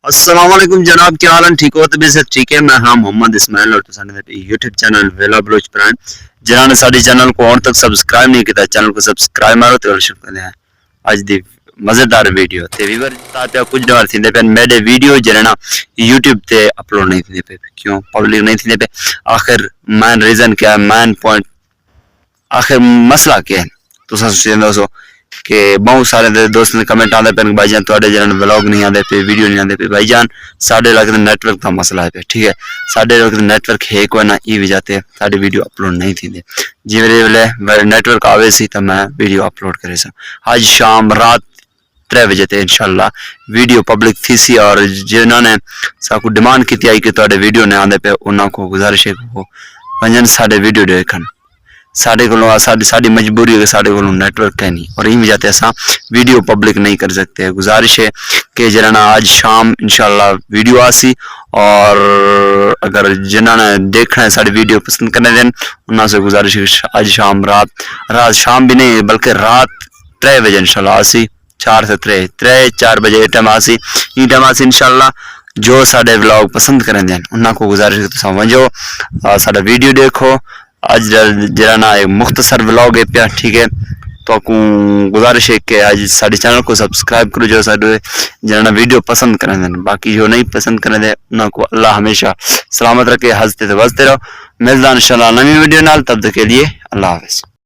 السلام علیکم جناب، کیا حال ہے؟ ٹھیک ہو؟ طبیعت سے ٹھیک ہے؟ میں ہاں محمد اسماعیل اور تسانے پہ یوٹیوب چینل ویلا بلوچ پرائم جنہوں نے سارے چینل کو اور تک سبسکرائب نہیں کیتا، چینل کو سبسکرائب مارو تے شروع کرتے ہیں اج دی مزیدار ویڈیو تے ویور تا کچھ ڈار تھیندے پن میرے ویڈیو جننا یوٹیوب تے اپلوڈ نہیں تھیندے پے، کیوں پبلک نہیں تھیندے پے؟ آخر مین ریزن کیا ہے، مین پوائنٹ آخر مسئلہ کیا ہے؟ تساں سوچدے ہو کہ بہت سارے دوست نے کمنٹ آتے پہ بھائی جان تھوڑے جنہوں ولاگ نہیں آتے پہ، ویڈیو نہیں آتے پہ۔ بھائی جان ساڈے لگتے نیٹ ورک کا مسئلہ ہے پہ، ٹھیک ہے؟ ساڈے لگتے نیٹ ورک ہے کوئی نہ، یہ وجہ تے ساڈی ویڈیو اپلوڈ نہیں تھی دے۔ جی میرے ویلے نیٹ ورک آوے سی تو میں ویڈیو اپلوڈ کرے سا۔ آج شام رات 3 بجے تے انشاءاللہ ویڈیو پبلک تھی سی، اور جنہوں نے سا کو ڈیمانڈ کی آئی کہ تھوڑے ویڈیو نہیں آتے پہ، انہوں کو گزارش ہے کہ وہ ونجن ساڈے ویڈیو دیکھن۔ ساڈے کو ساڈی مجبوری ہے کہ ساڈے کو نیٹ ورک ہے نہیں، اور یہ وجہ سے اساں ویڈیو پبلک نہیں کر سکتے۔ گزارش ہے کہ جنہاں آج شام انشاءاللہ ویڈیو آسی، اور اگر جنہاں نے دیکھنا ہے ساڈی ویڈیو پسند کرنے دیں، انہاں سے گزارش ہے کہ آج شام رات شام بھی نہیں بلکہ رات 3 بجے انشاءاللہ آسی، 4 سے 4 بجے ٹائم آسی، یہ ٹائم آسی انشاءاللہ۔ جو ساڈے ولاگ پسند کریں دیں انہاں کو گزارش ہے کہ تساں ونجو ساڈا ویڈیو دیکھو۔ آج جرانا ایک مختصر ولاگ ہے پیا، ٹھیک ہے؟ تو کو گزارش ہے کہ آج ساڈے چینل کو سبسکرائب کرو جو ساڈے جرانا ویڈیو پسند کریں دیں، باقی جو نہیں پسند کریں دیں انہاں کو اللہ ہمیشہ سلامت رکھے، ہنستے تے وستے رہو۔ ملدان انشاءاللہ نئی ویڈیو نال، تب تک کے لیے اللہ حافظ۔